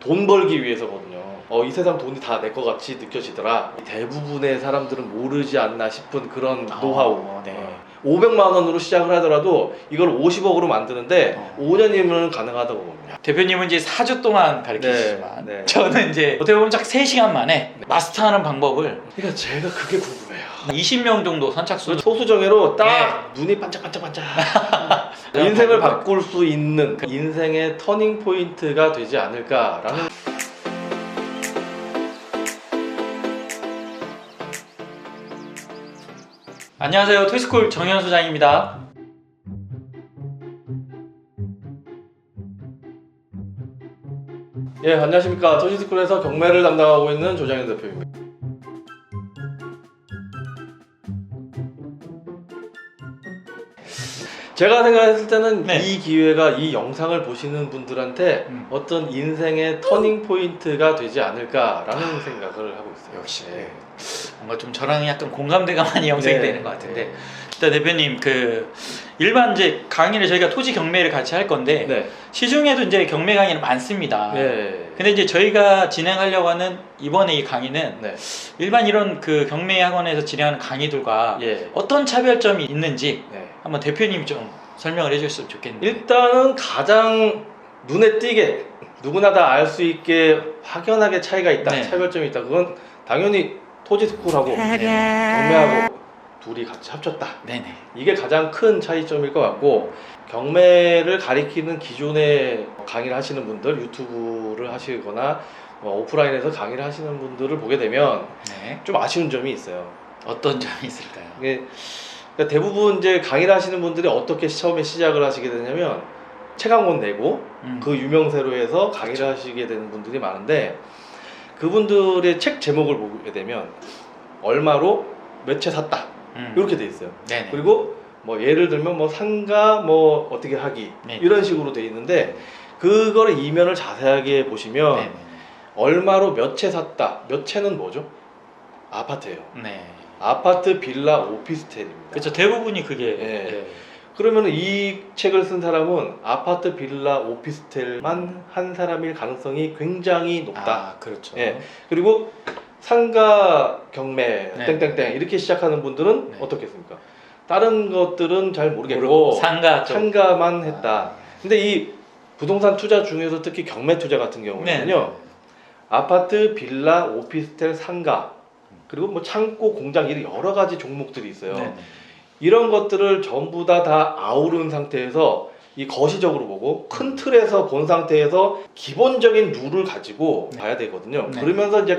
돈 벌기 위해서거든요. 이 세상 돈이 다 내 것 같이 느껴지더라. 대부분의 사람들은 모르지 않나 싶은 그런 노하우. 네. 500만 원으로 시작을 하더라도 이걸 50억으로 만드는데 5년이면 가능하다고 봅니다. 대표님은 이제 4주 동안 가르치시지만 네. 저는 이제 어떻게 보면 딱 3시간 만에 마스터하는 방법을 그러니까 제가 그게 궁금해요. 20명 정도 선착순 소수정예로 딱 눈이 반짝반짝반짝 인생을 바꿀 수 있는 인생의 터닝 포인트가 되지 않을까라는. 안녕하세요, 토이스쿨 정현 소장입니다. 예, 안녕하십니까. 토시스쿨에서 경매를 담당하고 있는 조장현 대표입니다. 제가 생각했을 때는 네. 이 기회가 이 영상을 보시는 분들한테 어떤 인생의 터닝 포인트가 되지 않을까라는 생각을 하고 있어요. 역시 네. 뭔가 좀 저랑 약간 공감대가 많이 형성이 되는 것 같은데, 네. 일단 대표님 일반 이제 강의를 저희가 토지 경매를 같이 할 건데 네. 시중에도 이제 경매 강의는 많습니다. 네. 근데 이제 저희가 진행하려고 하는 이번에 이 강의는 네. 일반 이런 그 경매 학원에서 진행하는 강의들과 예. 어떤 차별점이 있는지 네. 한번 대표님이 좀 설명을 해주셨으면 좋겠는데. 일단은 가장 눈에 띄게 누구나 다 알 수 있게 확연하게 차이가 있다. 네. 차별점이 있다. 그건 당연히 토지스쿨하고 경매하고 둘이 같이 합쳤다. 네네. 이게 가장 큰 차이점일 것 같고, 경매를 가리키는 기존의 강의를 하시는 분들, 유튜브를 하시거나 오프라인에서 강의를 하시는 분들을 보게 되면 네. 좀 아쉬운 점이 있어요. 어떤 점이 있을까요? 이게 그러니까 대부분 이제 강의를 하시는 분들이 어떻게 처음에 시작을 하시게 되냐면 책 한 권 내고 그 유명세로 해서 강의를 그렇죠. 하시게 되는 분들이 많은데, 그분들의 책 제목을 보게 되면 얼마로 몇 채 샀다 이렇게 돼 있어요. 네네. 그리고 뭐 예를 들면 뭐 상가 뭐 어떻게 하기 네. 이런 식으로 돼 있는데, 그거를 이면을 자세하게 보시면 네네. 얼마로 몇 채 샀다. 몇 채는 뭐죠? 아파트예요. 네. 아파트, 빌라, 오피스텔입니다. 그렇죠. 대부분이 그게. 네. 그러면 이 책을 쓴 사람은 아파트, 빌라, 오피스텔만 한 사람일 가능성이 굉장히 높다. 아, 그렇죠. 예. 그리고 상가 경매 네. 땡땡땡 이렇게 시작하는 분들은 네. 어떻겠습니까? 다른 것들은 잘 모르겠고 모르고 상가 쪽. 상가만 했다. 근데 이 부동산 투자 중에서 특히 경매 투자 같은 경우는요, 네. 아파트, 빌라, 오피스텔, 상가, 그리고 뭐 창고, 공장 이런 여러 가지 종목들이 있어요. 네네. 이런 것들을 전부 다 아우른 상태에서 이 거시적으로 보고 큰 틀에서 본 상태에서 기본적인 룰을 가지고 봐야 되거든요. 네. 그러면서 이제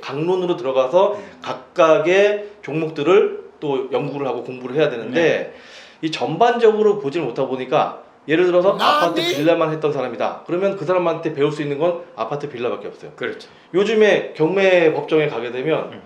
각론으로 들어가서 각각의 종목들을 또 연구를 하고 공부를 해야 되는데, 이 전반적으로 보질 못하다 보니까 예를 들어서 아파트 빌라만 했던 사람이다. 그러면 그 사람한테 배울 수 있는 건 아파트 빌라밖에 없어요. 그렇죠. 요즘에 경매 법정에 가게 되면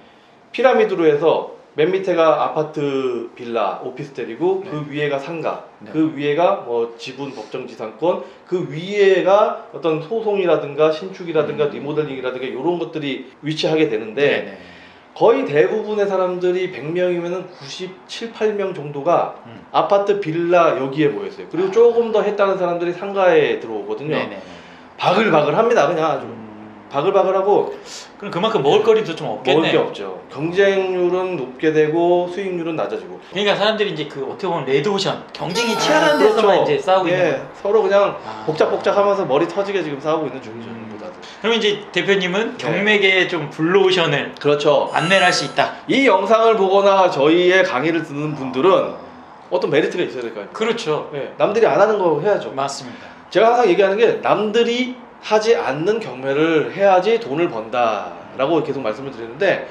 피라미드로 해서 맨 밑에가 아파트, 빌라, 오피스텔이고 그 위에가 상가, 그 위에가 뭐 지분, 법정지상권, 그 위에가 어떤 소송이라든가 신축이라든가 리모델링이라든가 이런 것들이 위치하게 되는데, 네네. 거의 대부분의 사람들이 100명이면 97, 8명 정도가 아파트, 빌라 여기에 모였어요. 그리고 조금 더 했다는 사람들이 상가에 들어오거든요. 네네. 바글바글 합니다. 그냥 아주 바글바글하고. 그럼 그만큼 먹을거리도 좀 없겠네요. 먹을 게 없죠. 경쟁률은 높게 되고 수익률은 낮아지고. 그러니까 사람들이 이제 그 어떻게 보면 레드오션 경쟁이 치열한 데서만 이제 싸우고 있는 거예요. 서로 그냥 아. 복작복작하면서 머리 터지게 지금 싸우고 있는 중이죠. 보다도. 그럼 이제 대표님은 경매계의 좀 블루오션을 그렇죠. 안내를 할 수 있다. 이 영상을 보거나 저희의 강의를 듣는 분들은 어떤 메리트가 있어야 될 거 아니에요. 그렇죠. 남들이 안 하는 거 해야죠. 맞습니다. 제가 항상 얘기하는 게, 남들이 하지 않는 경매를 해야지 돈을 번다라고 계속 말씀을 드리는데,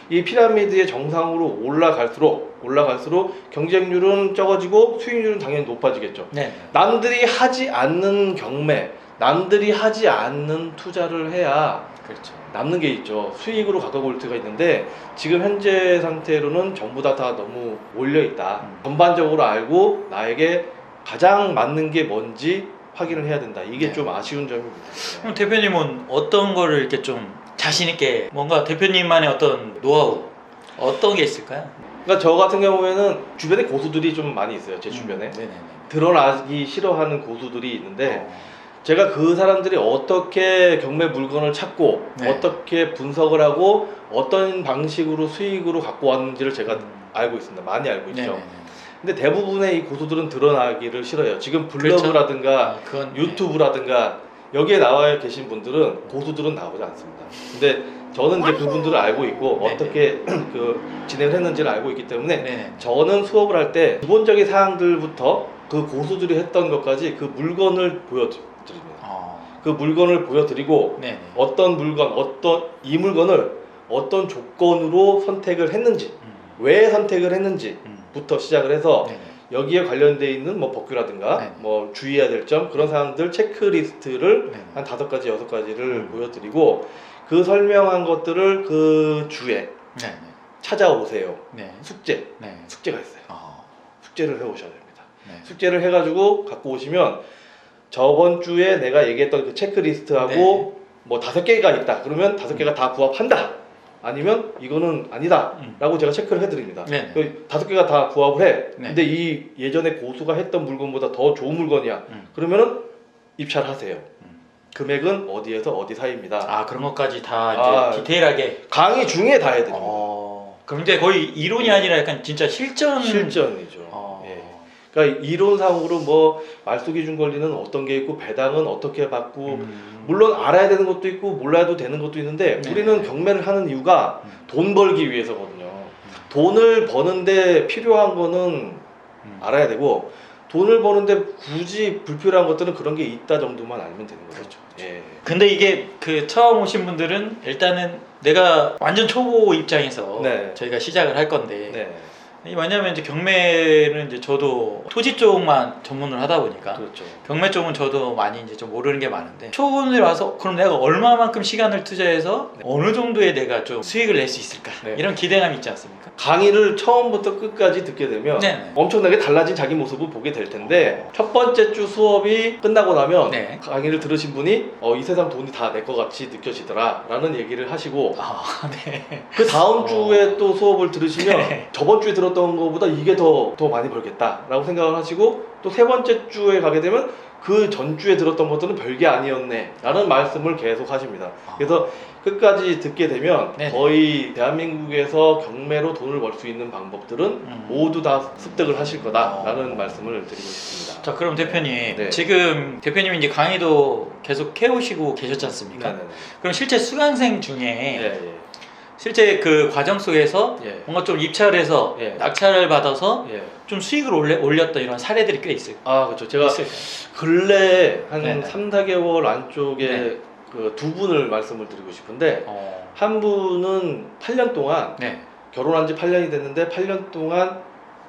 이 피라미드의 정상으로 올라갈수록 경쟁률은 적어지고 수익률은 당연히 높아지겠죠. 네. 남들이 하지 않는 경매, 남들이 하지 않는 투자를 해야 그렇죠. 남는 게 있죠. 수익으로 가까울 때가 있는데, 지금 현재 상태로는 전부 다 너무 몰려있다. 전반적으로 알고 나에게 가장 맞는 게 뭔지 확인을 해야 된다. 이게 좀 아쉬운 점입니다. 그럼 대표님은 어떤 거를 이렇게 좀 자신 있게, 뭔가 대표님만의 어떤 노하우 어떤 게 있을까요? 그러니까 저 같은 경우에는 주변에 고수들이 좀 많이 있어요. 제 주변에 네네네. 드러나기 싫어하는 고수들이 있는데, 제가 그 사람들이 어떻게 경매 물건을 찾고 네. 어떻게 분석을 하고 어떤 방식으로 수익으로 갖고 왔는지를 제가 알고 있습니다. 많이 알고 있죠. 네네네. 근데 대부분의 이 고수들은 드러나기를 싫어요. 지금 그렇죠. 블로그라든가 아, 그건 유튜브라든가 여기에 나와 계신 분들은 고수들은 나오지 않습니다. 근데 저는 이제 그분들을 알고 있고 네네. 어떻게 그 진행을 했는지를 알고 있기 때문에 네네. 저는 수업을 할 때 기본적인 사항들부터 그 고수들이 했던 것까지 그 물건을 보여드립니다. 그 물건을 보여드리고 네네. 어떤 물건, 이 물건을 어떤 조건으로 선택을 했는지, 왜 선택을 했는지부터 시작을 해서 네네. 여기에 관련돼 있는 뭐 법규라든가 네네. 뭐 주의해야 될 점 그런 사항들 체크리스트를 네네. 한 5가지, 6가지를 보여드리고 그 설명한 것들을 그 주에 네네. 찾아오세요. 네. 숙제가 네. 있어요. 아, 숙제를 해오셔야 됩니다. 네. 숙제를 해가지고 갖고 오시면 저번 주에 내가 얘기했던 그 체크리스트하고 네. 뭐 5개가 있다. 그러면 5개가 다 부합한다. 아니면 이거는 아니다. 라고 제가 체크를 해드립니다. 네. 그 5개가 다 부합을 해. 네. 근데 이 예전에 고수가 했던 물건보다 더 좋은 물건이야. 그러면은 입찰을 하세요. 금액은 어디에서 어디 사이입니다. 아, 그런 것까지 다 이제 아, 디테일하게. 강의 중에 다 해드립니다. 그럼 이제 거의 이론이 아니라 약간 진짜 실전이죠. 어. 예. 그러니까 이론상으로 뭐 말소기준 권리는 어떤 게 있고 배당은 어떻게 받고 물론 알아야 되는 것도 있고 몰라도 되는 것도 있는데 네. 우리는 경매를 하는 이유가 돈 벌기 위해서거든요. 돈을 버는데 필요한 거는 알아야 되고 돈을 버는데 굳이 불필요한 것들은 그런 게 있다 정도만 알면 되는 거죠. 그렇죠. 예. 근데 이게 그 처음 오신 분들은 일단은 내가 완전 초보 입장에서 네. 저희가 시작을 할 건데 네. 왜냐면 이제 경매는 이제 저도 토지 쪽만 전문을 하다 보니까 그렇죠. 경매 쪽은 저도 많이 이제 좀 모르는 게 많은데 초보분들이 와서 그럼 내가 얼마만큼 시간을 투자해서 네. 어느 정도에 내가 좀 수익을 낼 수 있을까 네. 이런 기대감이 있지 않습니까? 강의를 처음부터 끝까지 듣게 되면 네네. 엄청나게 달라진 자기 모습을 보게 될 텐데 첫 번째 주 수업이 끝나고 나면 네. 강의를 들으신 분이 이 세상 돈이 다 내 것 같이 느껴지더라 라는 얘기를 하시고 아, 네. 그 다음 주에 또 수업을 들으시면 네. 저번 주에 들었던 것보다 이게 더 많이 벌겠다 라고 생각을 하시고 또 세 번째 주에 가게 되면 그 전주에 들었던 것들은 별게 아니었네 라는 말씀을 계속 하십니다. 그래서 끝까지 듣게 되면 네네. 거의 대한민국에서 경매로 돈을 벌 수 있는 방법들은 모두 다 습득을 하실 거다라는 말씀을 드리고 싶습니다. 자, 그럼 대표님 네. 지금 대표님이 이제 강의도 계속 해오시고 계셨지 않습니까? 네네. 그럼 실제 수강생 중에 예, 실제 그 과정 속에서 예. 뭔가 좀 입찰해서 예. 낙찰을 받아서 예. 좀 수익을 올렸던 이런 사례들이 꽤 있어요. 아, 그렇죠. 제가 있을까요? 근래 한 네네. 3-4개월 안쪽에 네. 그 두 분을 말씀을 드리고 싶은데 어. 한 분은 8년 동안 네. 결혼한 지 8년이 됐는데 8년 동안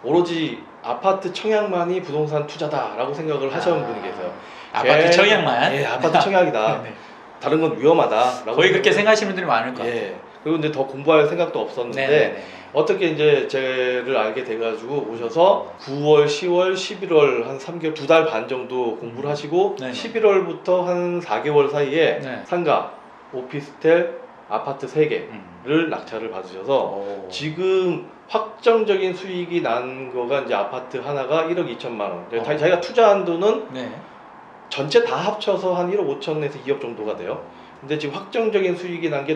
오로지 아파트 청약만이 부동산 투자다라고 생각을 하시는 분이 계세요. 아파트 청약만. 예, 아파트 청약이다. 네. 다른 건 위험하다라고. 거의 그렇게 생각하시는 분들이 많을 것 같아요. 예. 그리고 이제 더 공부할 생각도 없었는데 네네네. 어떻게 이제 쟤를 알게 돼가지고 오셔서 9월, 10월, 11월 한 3개월, 2달 반 정도 공부를 하시고 네네. 11월부터 한 4개월 사이에 네. 상가, 오피스텔, 아파트 3개를 낙찰을 받으셔서 오. 지금 확정적인 수익이 난 거가 이제 아파트 하나가 1억 2천만 원. 어. 자기가 투자한 돈은 네. 전체 다 합쳐서 한 1억 5천에서 2억 정도가 돼요. 근데 지금 확정적인 수익이 난 게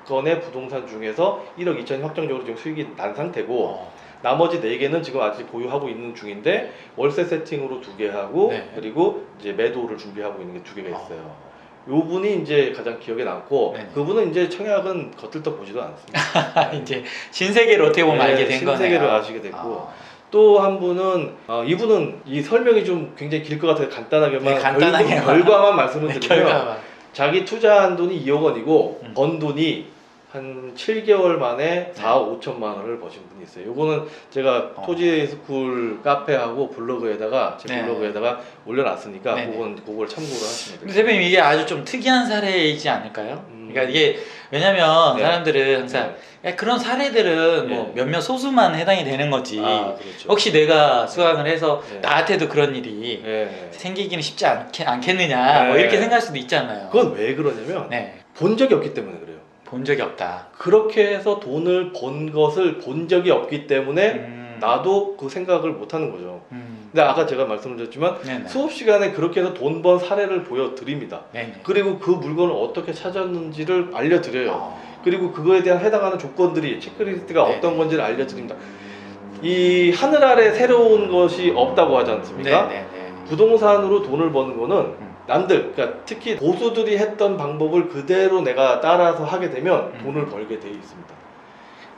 5건의 부동산 중에서 1억 2천이 확정적으로 지금 수익이 난 상태고 어. 나머지 4개는 지금 아직 보유하고 있는 중인데 월세 세팅으로 2개 하고 네. 그리고 이제 매도를 준비하고 있는 게 2개가 있어요. 요 분이 이제 가장 기억에 남고 네. 그분은 이제 청약은 겉들떠 보지도 않습니다. 이제 신세계를 어떻게 보면 네, 알게 된 거네요. 신세계를 아시게 됐고 또 한 분은 이분은 이 설명이 좀 굉장히 길 것 같아서 간단하게만 네, 간단하게만. 결과만 말씀을 네, 드리면 결과만. 자기 투자한 돈이 2억 원이고 음. 번 돈이 한 7개월 만에 4억 5천만 원을 버신 분이 있어요. 요거는 제가 토지스쿨 카페하고 블로그에다가 제 네. 블로그에다가 올려놨으니까 네네. 그걸 참고를 하시면 근데 돼요. 대표님 이게 아주 좀 특이한 사례이지 않을까요? 그러니까 이게 왜냐면 네. 사람들은 항상 야, 그런 사례들은 뭐 네. 몇몇 소수만 해당이 되는 거지. 그렇죠. 혹시 내가 수강을 해서 네. 나한테도 그런 일이 네. 생기기는 쉽지 않겠느냐 뭐 네. 이렇게 생각할 수도 있잖아요. 그건 왜 그러냐면 네. 본 적이 없기 때문에 그래요. 본 적이 없다. 그렇게 해서 돈을 번 것을 본 적이 없기 때문에 나도 그 생각을 못 하는 거죠. 근데 아까 제가 말씀을 드렸지만 네네. 수업 시간에 그렇게 해서 돈 번 사례를 보여드립니다. 네네. 그리고 그 물건을 어떻게 찾았는지를 알려드려요. 어. 그리고 그거에 대한 해당하는 조건들이 체크리스트가 네. 어떤 건지를 알려드립니다. 이 하늘 아래 새로운 것이 없다고 하지 않습니까? 네네네. 부동산으로 돈을 버는 거는 남들, 그러니까 특히 고수들이 했던 방법을 그대로 내가 따라서 하게 되면 돈을 벌게 돼 있습니다.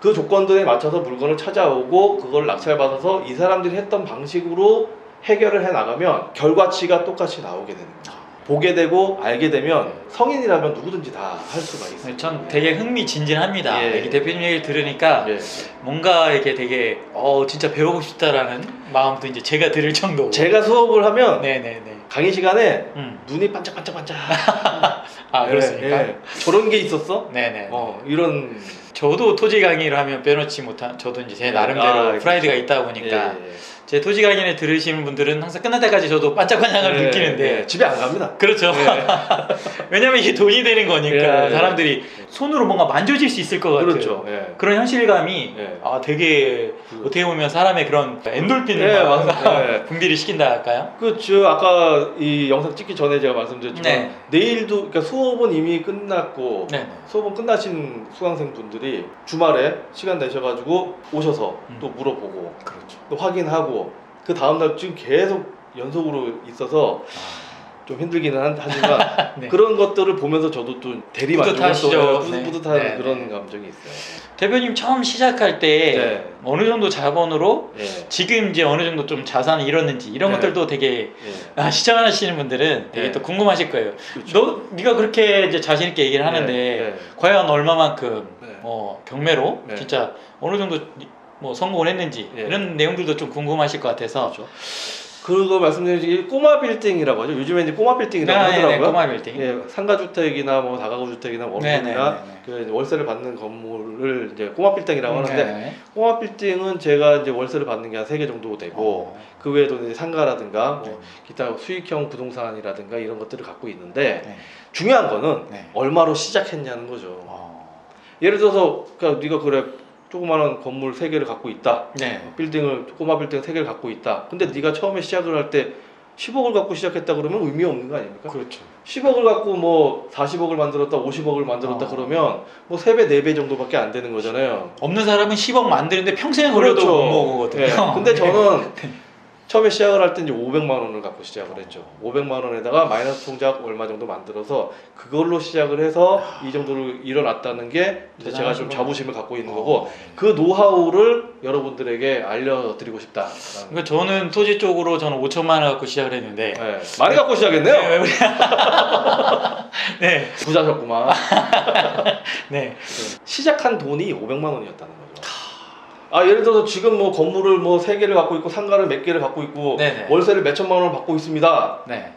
그 조건들에 맞춰서 물건을 찾아오고 그걸 낙찰받아서 이 사람들이 했던 방식으로 해결을 해 나가면 결과치가 똑같이 나오게 되는 거죠. 보게 되고 알게 되면 성인이라면 누구든지 다 할 수가 있어요. 전 되게 흥미진진합니다. 예. 이렇게 대표님 얘기를 들으니까 예. 뭔가 이렇게 되게 진짜 배우고 싶다라는 마음도 이제 제가 들을 정도고. 제가 수업을 하면 네네네. 강의 시간에 음. 눈이 반짝반짝반짝. 아 그렇습니까? 예. 저런 게 있었어? 네네. 이런. 저도 토지 강의를 하면 빼놓지 못한, 저도 이제 제 나름대로 아, 프라이드가 그렇죠. 있다 보니까 예. 제 토지 강의를 들으시는 분들은 항상 끝날 때까지 저도 반짝반짝을 예. 느끼는데 예. 집에 안 갑니다. 그렇죠. 예. 왜냐면 이게 돈이 되는 거니까 예. 사람들이 손으로 뭔가 만져질 수 있을 것 같아요. 그렇죠. 예. 그런 현실감이 예. 되게 어떻게 보면 사람의 그런 엔돌핀을 예, 막 맞아요. 예. 분비를 시킨다 할까요? 그렇죠. 아까 이 영상 찍기 전에 제가 말씀드렸지만 네. 내일도, 그러니까 수업은 이미 끝났고 네. 수업은 끝나신 수강생 분들이 주말에 시간 내셔가지고 오셔서 또 물어보고 그렇죠. 또 확인하고 그 다음날 지금 계속 연속으로 있어서 좀 힘들기는 하지만 네. 그런 것들을 보면서 저도 또 대리 뿌듯하시죠. 만족을 네. 뿌듯한 네, 그런 네. 감정이 있어요. 대표님 처음 시작할 때 네. 어느 정도 자본으로 예. 지금 이제 어느 정도 좀 자산을 잃었는지 이런 네. 것들도 되게 예. 시청하시는 분들은 되게 네. 또 궁금하실 거예요. 그렇죠. 네가 그렇게 이제 자신 있게 얘기를 하는데 네. 과연 얼마만큼 네. 경매로 네. 진짜 어느 정도 뭐 성공을 했는지 네. 이런 내용들도 좀 궁금하실 것 같아서. 그렇죠. 그거 말씀드린 꼬마 빌딩이라고 하죠. 요즘에 이제 꼬마 빌딩이라고 하더라고요. 꼬마 빌딩. 예, 상가주택이나 뭐 다가구 주택이나 원룸이나 그 월세를 받는 건물을 이제 꼬마 빌딩이라고 하는데 네. 꼬마 빌딩은 제가 이제 월세를 받는 게 한 3개 정도 되고 그 외에도 이제 상가라든가 뭐 기타 수익형 부동산이라든가 이런 것들을 갖고 있는데 네. 중요한 거는 네. 얼마로 시작했냐는 거죠. 예를 들어서 그러니까 네가 그래 조그마한 건물 3개를 갖고 있다. 네. 꼬마 빌딩 3개를 갖고 있다. 근데 네가 처음에 시작을 할 때 10억을 갖고 시작했다 그러면 의미 없는 거 아닙니까? 그렇죠. 10억을 갖고 뭐 40억을 만들었다, 50억을 만들었다 그러면 뭐 3배, 4배 정도밖에 안 되는 거잖아요. 없는 사람은 10억 만드는데 평생 걸려도 못 먹거든요. 네. 근데 저는 처음에 시작을 할 때 이제 500만 원을 갖고 시작을 했죠. 500만 원에다가 마이너스 통장 얼마 정도 만들어서 그걸로 시작을 해서 이 정도로 일어났다는 게 이제 제가 좀 자부심을 갖고 있는 거고 그 노하우를 여러분들에게 알려드리고 싶다. 그러니까 저는 토지 쪽으로 저는 5천만 원 갖고 시작을 했는데 네. 많이 갖고 시작했네요. 네. 부자셨구만. 네. 시작한 돈이 500만 원이었다는 거죠. 예를 들어서 지금 뭐 건물을 뭐 3개를 갖고 있고 상가를 몇 개를 갖고 있고 네네. 월세를 몇 천만 원을 받고 있습니다. 네.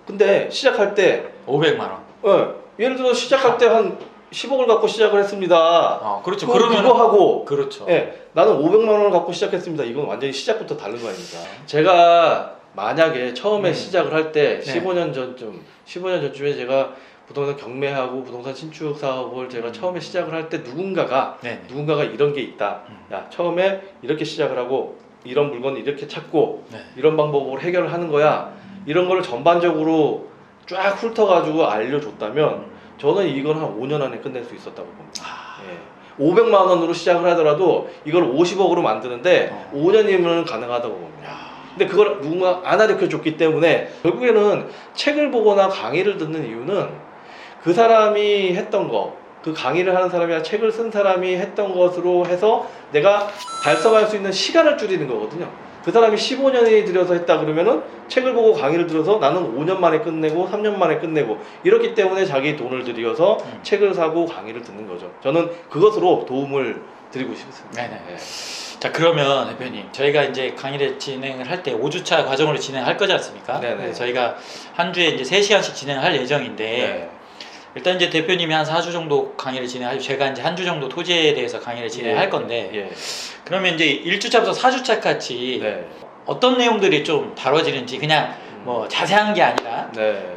근데 시작할 때 500만 원. 예를 들어 시작할 때 한 10억을 갖고 시작을 했습니다. 그렇죠. 그러면 그거 하고 그렇죠. 나는 500만 원을 갖고 시작했습니다. 이건 완전히 시작부터 다른 거 아닙니까? 제가 만약에 처음에 시작을 할 때 15년 전쯤에 제가 부동산 경매하고 부동산 신축 사업을 제가 처음에 시작을 할 때 누군가가 이런 게 있다. 야, 처음에 이렇게 시작을 하고 이런 물건을 이렇게 찾고 이런 방법으로 해결을 하는 거야. 이런 거를 전반적으로 쫙 훑어가지고 알려줬다면 저는 이걸 한 5년 안에 끝낼 수 있었다고 봅니다. 500만 원으로 시작을 하더라도 이걸 50억으로 만드는데 5년이면 가능하다고 봅니다. 근데 그걸 누군가 안 가르쳐 줬기 때문에 결국에는 책을 보거나 강의를 듣는 이유는 그 사람이 했던 거, 그 강의를 하는 사람이나 책을 쓴 사람이 했던 것으로 해서 내가 달성할 수 있는 시간을 줄이는 거거든요. 그 사람이 15년이 들여서 했다 그러면은 책을 보고 강의를 들어서 나는 5년 만에 끝내고 3년 만에 끝내고 이렇기 때문에 자기 돈을 들여서 책을 사고 강의를 듣는 거죠. 저는 그것으로 도움을 드리고 싶습니다. 네네. 자, 그러면 대표님, 저희가 이제 강의를 진행을 할 때 5주차 과정으로 진행할 거지 않습니까? 네네. 저희가 한 주에 이제 3시간씩 진행할 예정인데 일단 이제 대표님이 한 4주 정도 강의를 진행하고 제가 이제 한 주 정도 토지에 대해서 강의를 진행할 건데 그러면 이제 1주차부터 4주차까지 어떤 내용들이 좀 다뤄지는지 그냥 뭐 자세한 게 아니라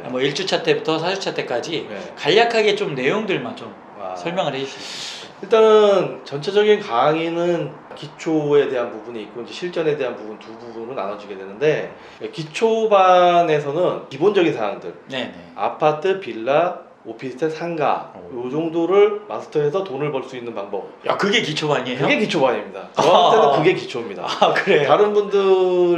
뭐 1주차 때부터 4주차 때까지 간략하게 좀 내용들만 좀 설명을 해 주실 수 있을까요? 일단은 전체적인 강의는 기초에 대한 부분이 있고 이제 실전에 대한 부분 두 부분으로 나눠지게 되는데, 기초반에서는 기본적인 사항들, 네네. 아파트, 빌라, 오피스텔, 상가 요 정도를 마스터해서 돈을 벌 수 있는 방법. 야, 그게 기초반이에요? 그게 기초반입니다. 저한테는 그게 기초입니다. 아, 그래요? 다른 분들,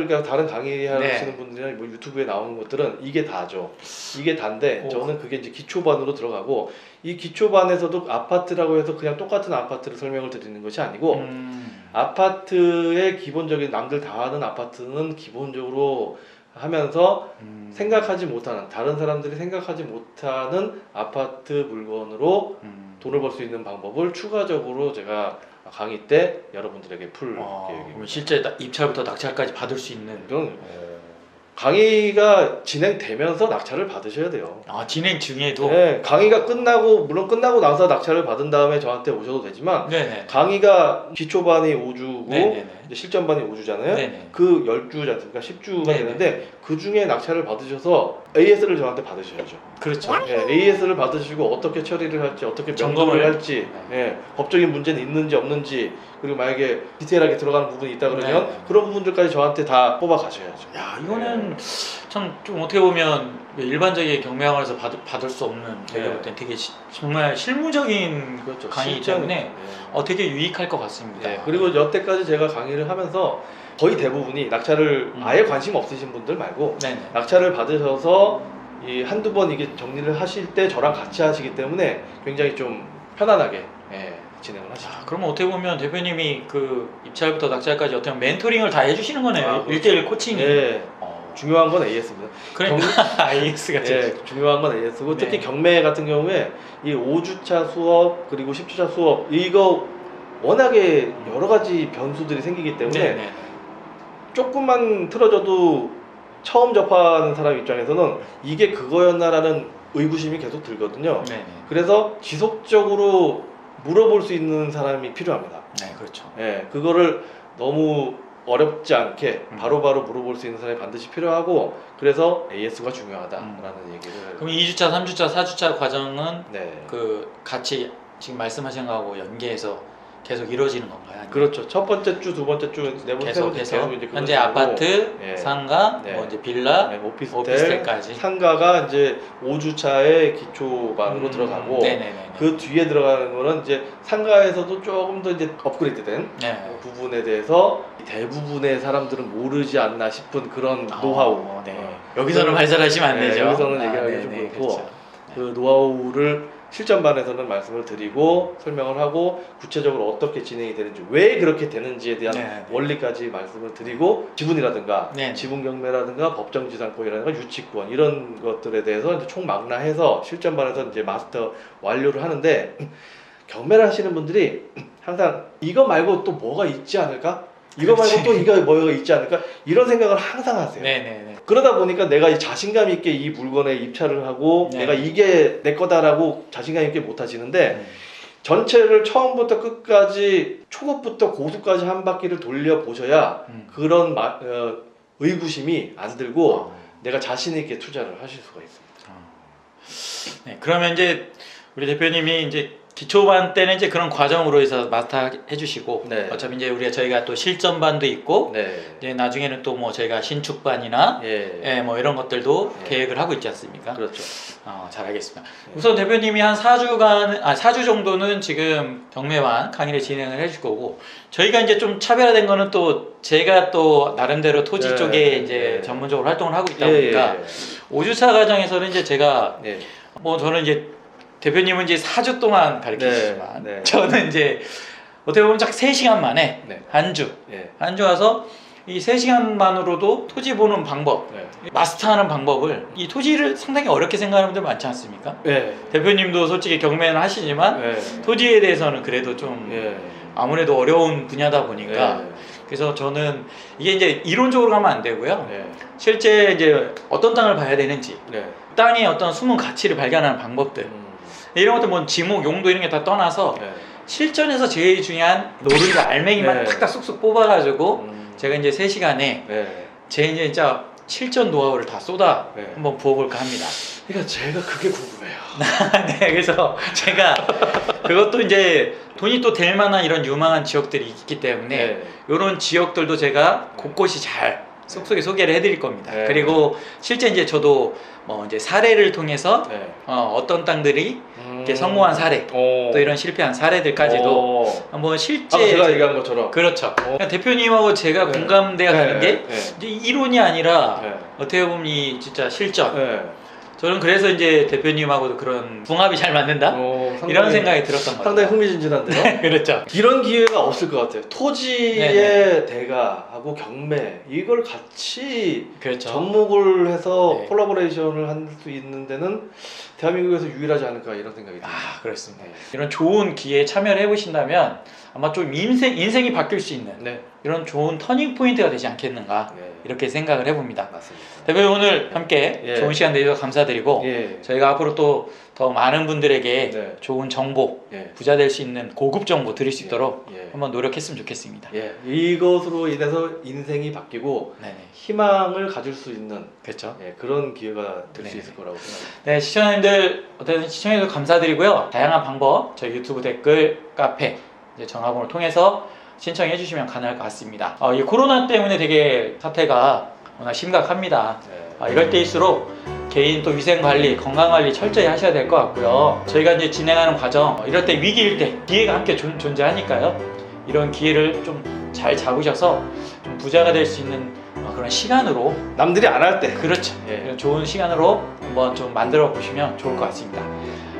그러니까 다른 강의하시는 네. 분들이나 뭐 유튜브에 나오는 것들은 이게 다죠. 이게 다인데 오. 저는 그게 이제 기초반으로 들어가고, 이 기초반에서도 아파트라고 해서 그냥 똑같은 아파트를 설명을 드리는 것이 아니고, 아파트의 기본적인 남들 다 하는 아파트는 기본적으로 하면서 생각하지 못하는, 다른 사람들이 생각하지 못하는 아파트 물건으로 돈을 벌 수 있는 방법을 추가적으로 제가 강의 때 여러분들에게 풀 계획입니다. 그럼 실제 입찰부터 낙찰까지 받을 수 있는. 이건 강의가 진행되면서 낙찰을 받으셔야 돼요. 아, 진행 중에도. 네, 강의가 끝나고, 물론 끝나고 나서 낙찰을 받은 다음에 저한테 오셔도 되지만, 네네. 강의가 기초반이 5주고 네네네. 이제 실전반이 5주잖아요. 네네. 그 10주지 않습니까? 10주가 네네. 되는데 그 중에 낙찰을 받으셔서 AS를 저한테 받으셔야죠. 그렇죠. AS를 받으시고 어떻게 처리를 할지, 어떻게 점검을 점검을 할지, 법적인 문제는 있는지 없는지, 그리고 만약에 디테일하게 들어가는 부분이 있다 그러면 네. 그런 부분들까지 저한테 다 뽑아 가셔야죠. 야, 이거는 참 좀 어떻게 보면 일반적인 경매학원에서 받을 수 없는, 제가 볼 땐 되게 정말 실무적인 그렇죠. 강의이기 실전, 때문에 되게 유익할 것 같습니다. 그리고 여태까지 제가 강의를 하면서 거의 대부분이 낙찰을 아예 관심 없으신 분들 말고, 네네. 낙찰을 받으셔서 이 한두 번 이게 정리를 하실 때 저랑 같이 하시기 때문에 굉장히 좀 편안하게 진행을 하시죠. 그러면 어떻게 보면 대표님이 그 입찰부터 낙찰까지 어떻게 보면 멘토링을 다 해주시는 거네요. 그렇죠. 1대1 코칭이. 중요한 건 AS입니다. 그러니까 AS가 제일 중요한 건 AS고, 네. 특히 경매 같은 경우에 이 5주차 수업 그리고 10주차 수업, 이거 워낙에 여러 가지 변수들이 생기기 때문에 네네. 조금만 틀어져도 처음 접하는 사람 입장에서는 이게 그거였나라는 의구심이 계속 들거든요. 네네. 그래서 지속적으로 물어볼 수 있는 사람이 필요합니다. 네, 그렇죠. 그거를 너무 어렵지 않게 바로바로 물어볼 수 있는 사람이 반드시 필요하고, 그래서 AS가 중요하다라는 얘기를. 그럼 2주차, 3주차, 4주차 과정은 네. 그 같이 지금 말씀하신 거하고 연계해서 계속 이루어지는 건가요? 아니면 그렇죠. 첫 번째 주, 두 번째 주, 네 번째, 세 번째 계속해서 이제 현재 그거 아파트, 네. 상가, 네. 뭐 이제 빌라, 오피스텔, 오피스텔까지. 상가가 이제 5주차의 기초반으로 들어가고, 네네네. 그 뒤에 들어가는 거는 이제 상가에서도 조금 더 이제 업그레이드된 네. 부분에 대해서 대부분의 사람들은 모르지 않나 싶은 그런 노하우. 네. 여기서는 발설하시면 안 되죠. 여기서는 얘기하기 좀 그렇고, 그렇죠. 그 노하우를 실전반에서는 말씀을 드리고 설명을 하고, 구체적으로 어떻게 진행이 되는지, 왜 그렇게 되는지에 대한 원리까지 말씀을 드리고, 지분이라든가 지분 경매라든가 법정지상권이라든가 유치권, 이런 것들에 대해서 이제 총망라해서 실전반에서 이제 마스터 완료를 하는데, 경매를 하시는 분들이 항상 이거 말고 또 뭐가 있지 않을까? 이거 말고 또 이거 뭐가 있지 않을까? 이런 생각을 항상 하세요. 네네네. 그러다 보니까 내가 이 자신감 있게 이 물건에 입찰을 하고, 내가 이게 내 거다라고 자신감 있게 못 하시는데, 전체를 처음부터 끝까지, 초급부터 고수까지 한 바퀴를 돌려 보셔야 그런 의구심이 안 들고 내가 자신 있게 투자를 하실 수가 있습니다. 네, 그러면 이제 우리 대표님이 이제 기초반 때는 이제 그런 과정으로 해서 마스터 해주시고, 어차피 이제 저희가 또 실전반도 있고, 이제 나중에는 또 뭐 저희가 신축반이나 뭐 이런 것들도 계획을 하고 있지 않습니까? 그렇죠. 잘 알겠습니다. 우선 대표님이 한 4주 정도는 지금 경매반 강의를 진행을 해줄 거고, 저희가 이제 좀 차별화된 거는 또 제가 또 나름대로 토지 쪽에 이제 전문적으로 활동을 하고 있다 보니까 5주차 과정에서는 이제 제가 뭐 저는 이제 대표님은 이제 4주 동안 가르치시지만 저는 이제 어떻게 보면 딱 3시간 만에 한 주 와서 이 3시간만으로도 토지 보는 방법, 마스터하는 방법을, 이 토지를 상당히 어렵게 생각하는 분들 많지 않습니까? 대표님도 솔직히 경매는 하시지만 토지에 대해서는 그래도 좀 아무래도 어려운 분야다 보니까 그래서 저는 이게 이제 이론적으로 가면 안 되고요. 실제 이제 어떤 땅을 봐야 되는지, 땅의 어떤 숨은 가치를 발견하는 방법들, 이런 것들 뭐 지목, 용도 이런 게 다 떠나서 실전에서 제일 중요한 노른자 알맹이만 탁탁 쑥쑥 뽑아가지고 제가 이제 3시간에 제 이제 진짜 실전 노하우를 다 쏟아 한번 부어볼까 합니다. 그러니까 제가 그게 궁금해요. 네, 그래서 제가 그것도 이제 돈이 또 될 만한 이런 유망한 지역들이 있기 때문에 네. 이런 지역들도 제가 곳곳이 잘 속속에 소개를 해드릴 겁니다. 네. 그리고 실제 이제 저도 뭐 이제 사례를 통해서 네. 어떤 땅들이 이렇게 성공한 사례, 오. 또 이런 실패한 사례들까지도 오. 한번 실제 아까 제가 얘기한 것처럼. 그렇죠. 그러니까 대표님하고 제가 네. 공감대가 네. 가는 게 네. 이제 이론이 아니라 네. 어떻게 보면 이 진짜 실전. 네. 저는 그래서 이제 대표님하고도 그런 궁합이 잘 맞는다 이런 생각이 들었던 거예요. 상당히 흥미진진한데요. 그렇죠. 이런 기회가 없을 것 같아요. 토지의 네네. 대가하고 경매 이걸 같이 그렇죠. 접목을 해서 네. 콜라보레이션을 할 수 있는 데는 대한민국에서 유일하지 않을까 이런 생각이 듭니다. 아, 그렇습니다. 네. 이런 좋은 기회에 참여를 해보신다면 아마 좀 인생이 바뀔 수 있는 네. 이런 좋은 터닝 포인트가 되지 않겠는가 네. 이렇게 생각을 해봅니다. 맞습니다. 대표님 오늘 함께 예. 좋은 시간 내주셔서 감사드리고 예. 저희가 앞으로 또 더 많은 분들에게 네. 좋은 정보, 예. 부자 될 수 있는 고급 정보 드릴 수 있도록 예. 한번 노력했으면 좋겠습니다. 예. 이것으로 인해서 인생이 바뀌고 네네. 희망을 가질 수 있는 그렇죠. 예, 그런 기회가 될 수 네. 있을 거라고 생각합니다. 네, 시청자님들 어쨌든 시청해주셔서 감사드리고요. 다양한 방법 저희 유튜브 댓글, 카페, 이제 전화번호를 통해서 신청해 주시면 가능할 것 같습니다. 이 코로나 때문에 되게 사태가 워낙 심각합니다. 네. 이럴 때일수록 개인 또 위생 관리, 건강 관리 철저히 하셔야 될 것 같고요. 저희가 이제 진행하는 과정, 이럴 때 위기일 때 기회가 함께 존재하니까요. 이런 기회를 좀 잘 잡으셔서 좀 부자가 될 수 있는 그런 시간으로 남들이 안 할 때. 그렇죠. 예. 이런 좋은 시간으로 한번 좀 만들어 보시면 좋을 것 같습니다.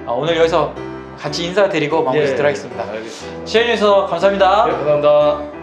오늘 여기서 같이 인사드리고 마무리 짓도록 하겠습니다. 알겠습니다. 시청해주셔서 감사합니다. 네, 감사합니다.